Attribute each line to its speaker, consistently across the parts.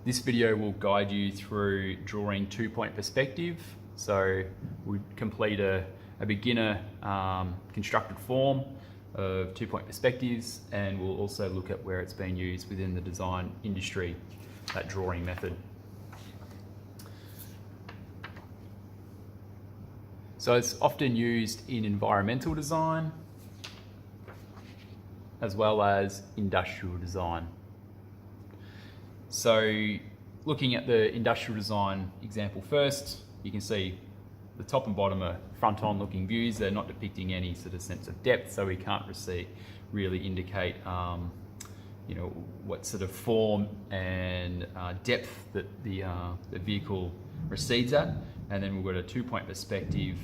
Speaker 1: This video will guide you through drawing two-point perspective. So we'll complete a beginner constructed form of two-point perspectives, and we'll also look at where it's been used within the design industry, that drawing method. So it's often used in environmental design as well as industrial design. So looking at the industrial design example first, you can see the top and bottom are front-on looking views. They're not depicting any sort of sense of depth, so we can't really indicate what sort of form and depth that the vehicle recedes at. And then we've got a two-point perspective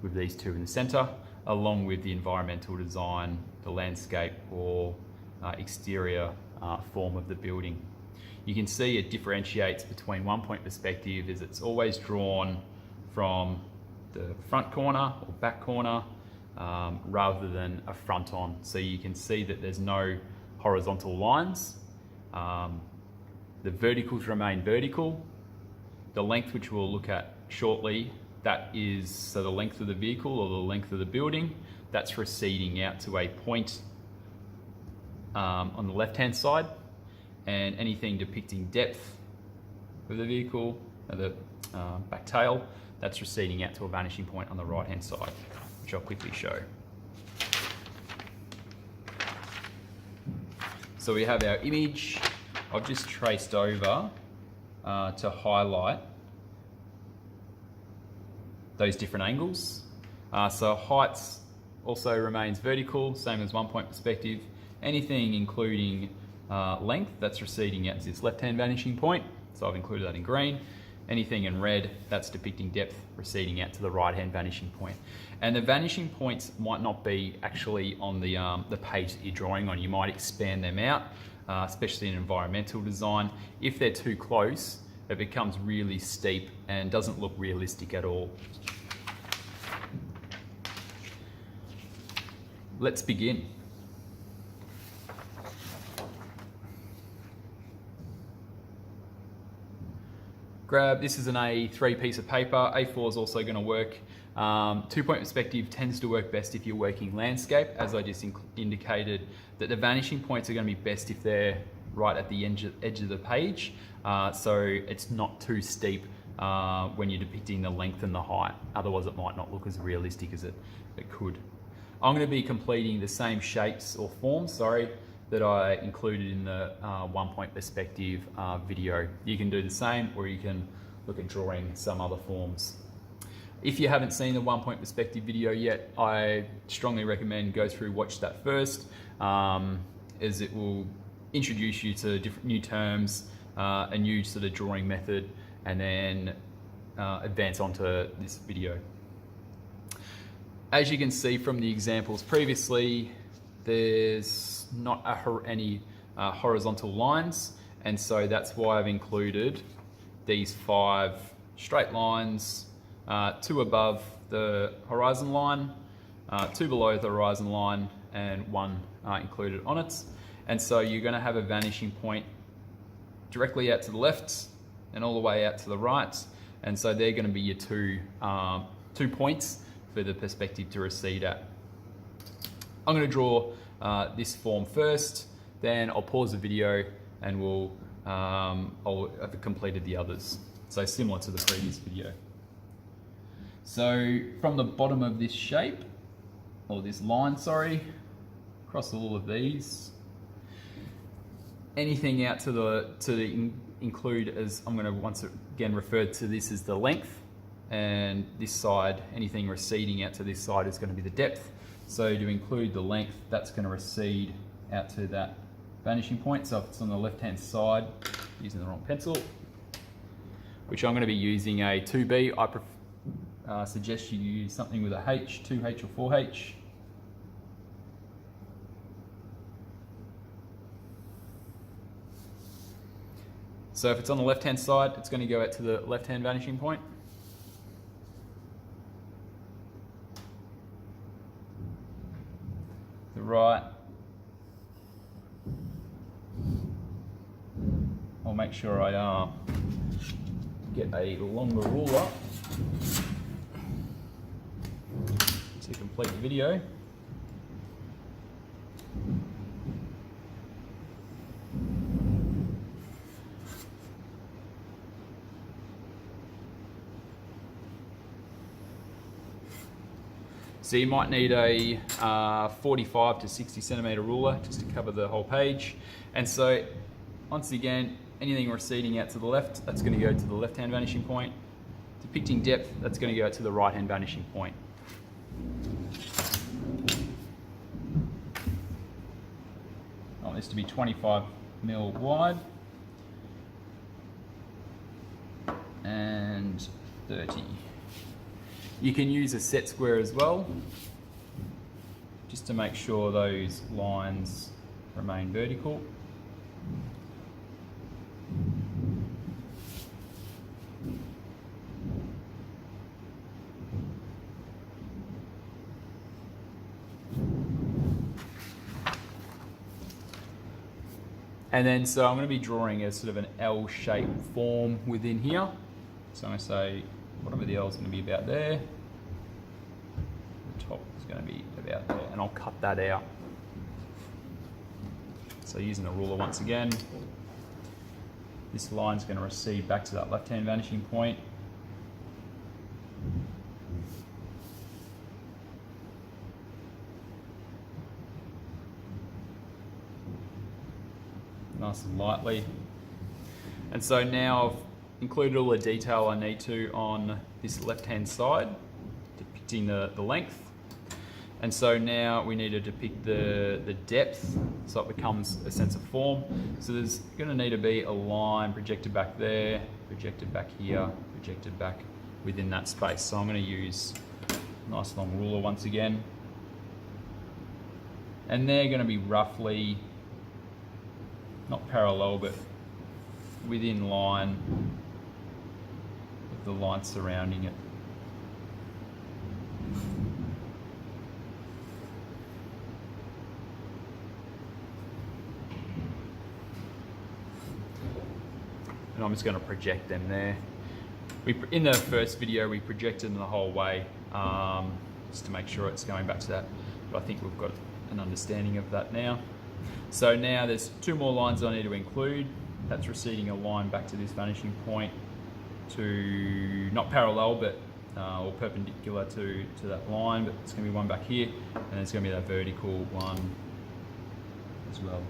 Speaker 1: with these two in the center, along with the environmental design, the landscape or exterior form of the building. You can see it differentiates between one-point perspective as it's always drawn from the front corner or back corner rather than a front-on. So you can see that there's no horizontal lines. The verticals remain vertical. The length, which we'll look at shortly, that is so the length of the vehicle or the length of the building, that's receding out to a point on the left-hand side, and anything depicting depth of the vehicle, the back tail, that's receding out to a vanishing point on the right-hand side, which I'll quickly show. So we have our image. I've just traced over to highlight those different angles. So heights also remains vertical, same as one-point perspective. Anything including length, that's receding out to this left-hand vanishing point, so I've included that in green. Anything in red, that's depicting depth, receding out to the right-hand vanishing point. And the vanishing points might not be actually on the page that you're drawing on. You might expand them out, especially in environmental design. If they're too close, it becomes really steep and doesn't look realistic at all. Let's begin. This is an A3 piece of paper. A4 is also going to work. Two-point perspective tends to work best if you're working landscape, as I just indicated, that the vanishing points are going to be best if they're right at the edge of the page, so it's not too steep when you're depicting the length and the height. Otherwise it might not look as realistic as it could. I'm going to be completing the same shapes or forms, that I included in the one-point perspective video. You can do the same, or you can look at drawing some other forms. If you haven't seen the one-point perspective video yet, I strongly recommend go through, watch that first, as it will introduce you to different new terms, a new sort of drawing method, and then advance onto this video. As you can see from the examples previously, there's not any horizontal lines, and so that's why I've included these 5 straight lines, 2 above the horizon line, 2 below the horizon line, and 1 included on it. And so you're going to have a vanishing point directly out to the left and all the way out to the right, and so they're going to be your two points for the perspective to recede at. I'm going to draw this form first, then I'll pause the video and I'll have completed the others. So similar to the previous video. So from the bottom of this shape, or this line, across all of these, anything out to include, as I'm going to once again refer to this as the length, and this side, anything receding out to this side is going to be the depth. So to include the length, that's going to recede out to that vanishing point. So if it's on the left-hand side, using the wrong pencil, which I'm going to be using a 2B, I suggest you use something with a H, 2H or 4H. So if it's on the left-hand side, it's going to go out to the left-hand vanishing point. The right. make sure I get a longer ruler to complete the video. So you might need a 45 to 60 centimeter ruler just to cover the whole page. And so once again, anything receding out to the left, that's going to go to the left-hand vanishing point. Depicting depth, that's going to go to the right-hand vanishing point. I want this to be 25 mil wide and 30. You can use a set square as well, just to make sure those lines remain vertical. And then, so I'm going to be drawing a sort of an L-shaped form within here. So I'm going to say, whatever the L is going to be about there, the top is going to be about there, and I'll cut that out. So using a ruler once again, this line is going to recede back to that left-hand vanishing point. Nice and lightly. And so now I've included all the detail I need to on this left-hand side, depicting the length. And so now we need to depict the depth, so it becomes a sense of form. So there's going to need to be a line projected back there, projected back here, projected back within that space. So I'm going to use a nice long ruler once again. And they're going to be roughly, not parallel, but within line of the line surrounding it. And I'm just going to project them there. In the first video, we projected them the whole way, just to make sure it's going back to that. But I think we've got an understanding of that now. So now there's two more lines I need to include. That's receding a line back to this vanishing point, to not parallel, but or perpendicular to that line, but it's going to be one back here, and there's going to be that vertical one as well.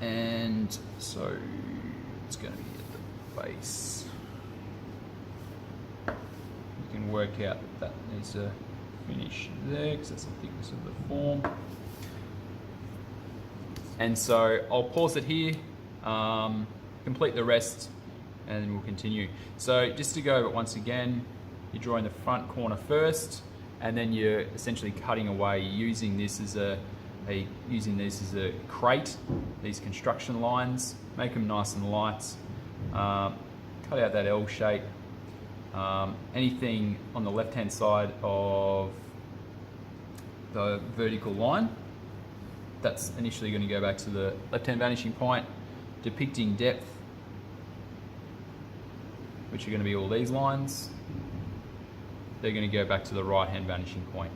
Speaker 1: And so it's going to be at the base. You can work out that needs to finish there because that's the thickness of the form. And so I'll pause it here, complete the rest, and then we'll continue. So just to go over it once again, you're drawing the front corner first, and then you're essentially cutting away, using this as a crate, these construction lines, make them nice and light, cut out that L shape. Anything on the left hand side of the vertical line, that's initially going to go back to the left hand vanishing point, depicting depth, which are going to be all these lines. They're going to go back to the right hand vanishing point.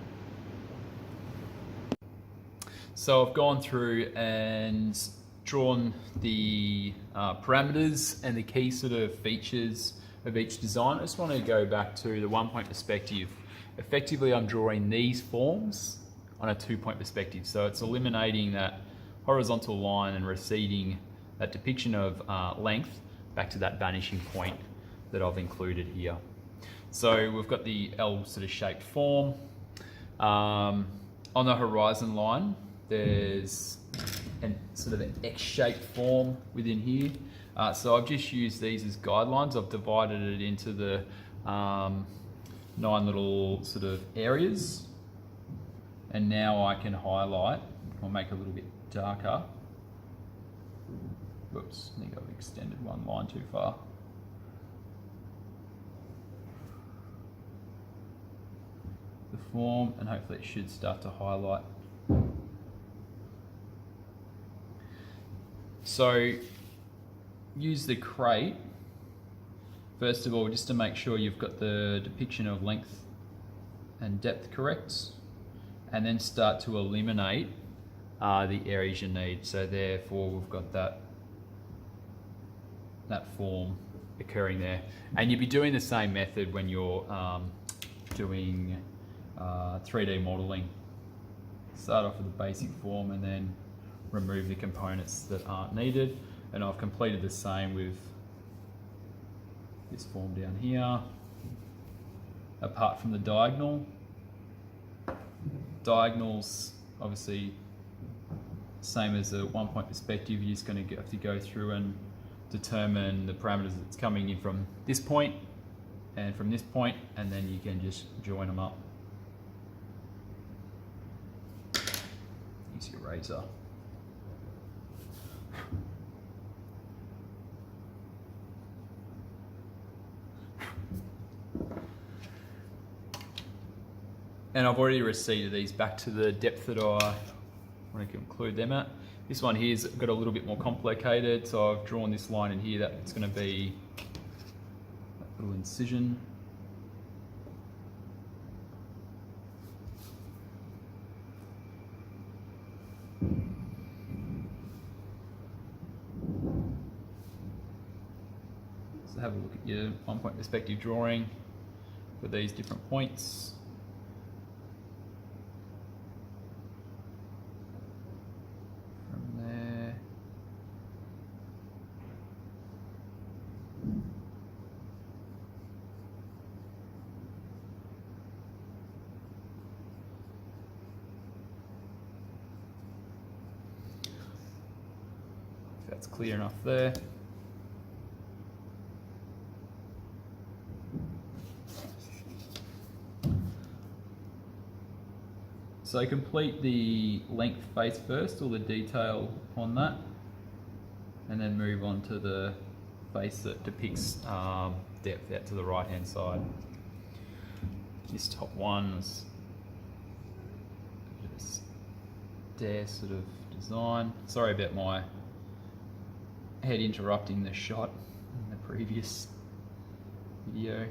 Speaker 1: So I've gone through and drawn the parameters and the key sort of features of each design. I just want to go back to the 1 point perspective. Effectively, I'm drawing these forms on a 2 point perspective. So it's eliminating that horizontal line and receding that depiction of length back to that vanishing point that I've included here. So we've got the L sort of shaped form. On the horizon line, there's a sort of an X-shaped form within here. So I've just used these as guidelines. I've divided it into the 9 little sort of areas. And now I can highlight, or make it a little bit darker. Whoops, I think I've extended one line too far. The the form, and hopefully it should start to highlight. So use the crate, first of all, just to make sure you've got the depiction of length and depth correct, and then start to eliminate the areas you need. So therefore we've got that form occurring there. And you'll be doing the same method when you're doing 3D modeling. Start off with a basic form and then remove the components that aren't needed. And I've completed the same with this form down here. Apart from the diagonals, obviously same as a 1 point perspective, you're just going to have to go through and determine the parameters that's coming in from this point and from this point, and then you can just join them up. Use your razor. And I've already receded these back to the depth that I want to conclude them at. This one here's got a little bit more complicated, so I've drawn this line in here that it's going to be that little incision. So have a look at your 1 point perspective drawing for these different points. That's clear enough there. So complete the length face first, all the detail on that, and then move on to the face that depicts depth out to the right hand side. This top one is a stair sort of design. Sorry about my head interrupting the shot in the previous video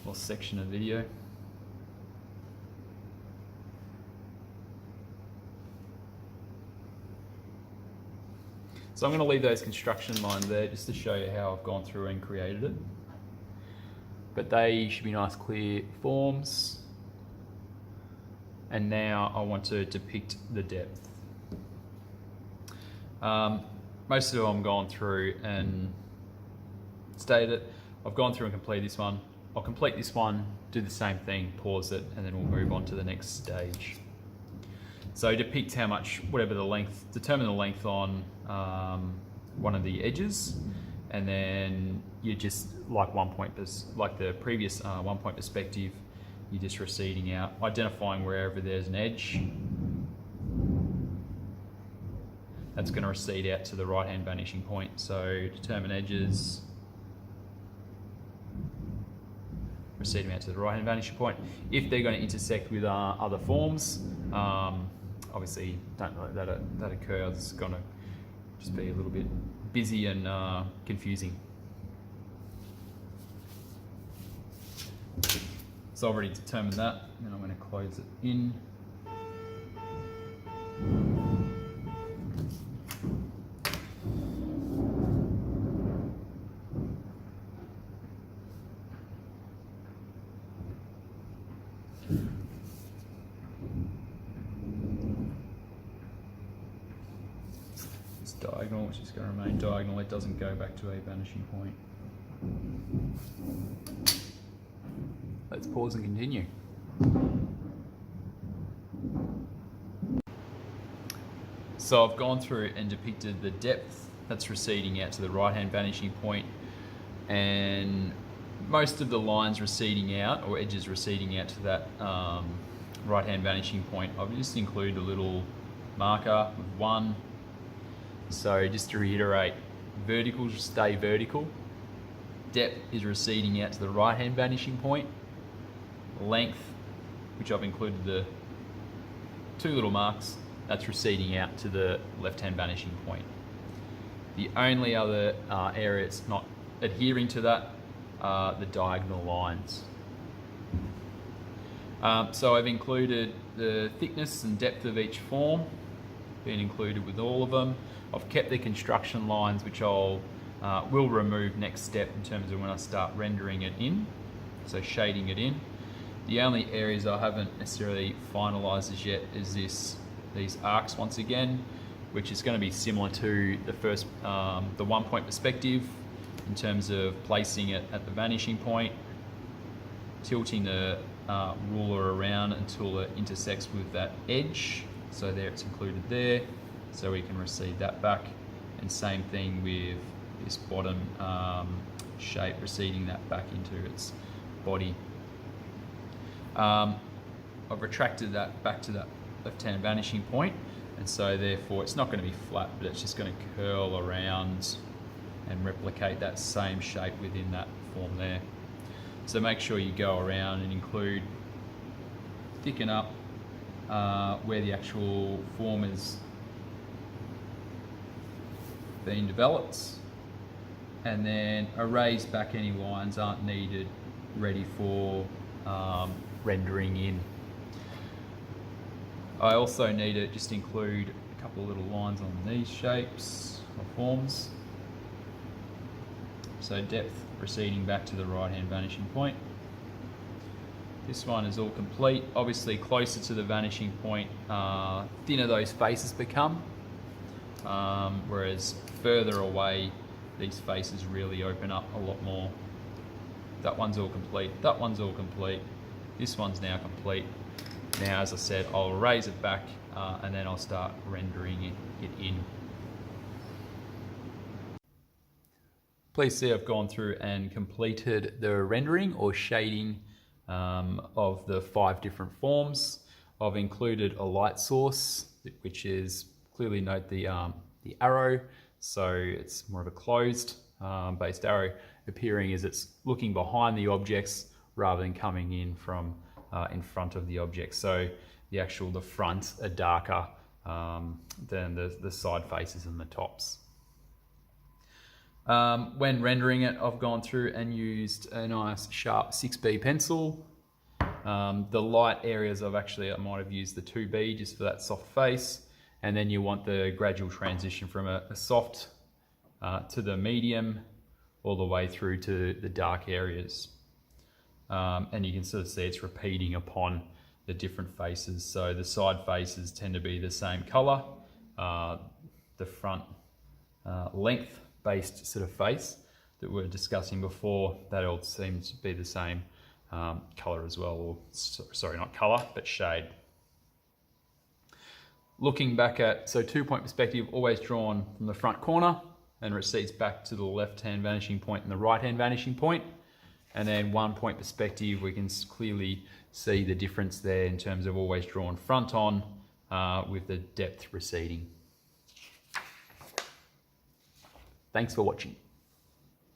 Speaker 1: or section of video. So I'm going to leave those construction lines there just to show you how I've gone through and created it. But they should be nice clear forms. And now I want to depict the depth. Most of it I'm gone through and stated it. I've gone through and completed this one. I'll complete this one, do the same thing, pause it, and then we'll move on to the next stage. So depict how much, whatever the length, determine the length on one of the edges, and then you just, like like the previous 1 point perspective, you're just receding out, identifying wherever there's an edge. That's going to recede out to the right hand vanishing point. So determine edges, recede them out to the right hand vanishing point. If they're going to intersect with other forms, obviously don't let that occur. It's going to just be a little bit busy and confusing. So I've already determined that, and I'm going to close it in. It's diagonal, which is going to remain diagonal. It doesn't go back to a vanishing point. Let's pause and continue. So I've gone through and depicted the depth that's receding out to the right-hand vanishing point, and most of the lines receding out, or edges receding out to that right-hand vanishing point, I've just included a little marker with 1. So just to reiterate, verticals stay vertical, depth is receding out to the right-hand vanishing point, length, which I've included the 2 little marks, that's receding out to the left-hand vanishing point. The only other area it's not adhering to that are the diagonal lines. So I've included the thickness and depth of each form, been included with all of them. I've kept the construction lines, which I'll will remove next step in terms of when I start rendering it in, so shading it in. The only areas I haven't necessarily finalised as yet is these arcs once again, which is going to be similar to the first, the 1 point perspective in terms of placing it at the vanishing point, tilting the ruler around until it intersects with that edge. So there, it's included there, so we can recede that back. And same thing with this bottom shape, receding that back into its body. I've retracted that back to that left-hand vanishing point, and so therefore it's not going to be flat, but it's just going to curl around and replicate that same shape within that form there. So make sure you go around and include, thicken up where the actual form is being developed, and then erase back any lines aren't needed, ready for rendering in. I also need to just include a couple of little lines on these shapes or forms. So depth receding back to the right hand vanishing point. This one is all complete. Obviously closer to the vanishing point, thinner those faces become, whereas further away these faces really open up a lot more. That one's all complete, that one's all complete. This one's now complete. Now, as I said, I'll erase it back and then I'll start rendering it in. Please see I've gone through and completed the rendering or shading of the 5 different forms. I've included a light source, which is, clearly note the arrow, so it's more of a closed based arrow, appearing as it's looking behind the objects rather than coming in from in front of the object. So the front are darker than the side faces and the tops. When rendering it, I've gone through and used a nice sharp 6B pencil. The light areas I might have used the 2B just for that soft face, and then you want the gradual transition from a soft to the medium all the way through to the dark areas. And you can sort of see it's repeating upon the different faces. So the side faces tend to be the same color. The front length based sort of face that we were discussing before, that all seems to be the same color as well, or sorry, not color, but shade. Looking back at, so 2 point perspective, always drawn from the front corner and recedes back to the left hand vanishing point and the right hand vanishing point. And then 1 point perspective, we can clearly see the difference there in terms of always drawn front on with the depth receding. Thanks for watching.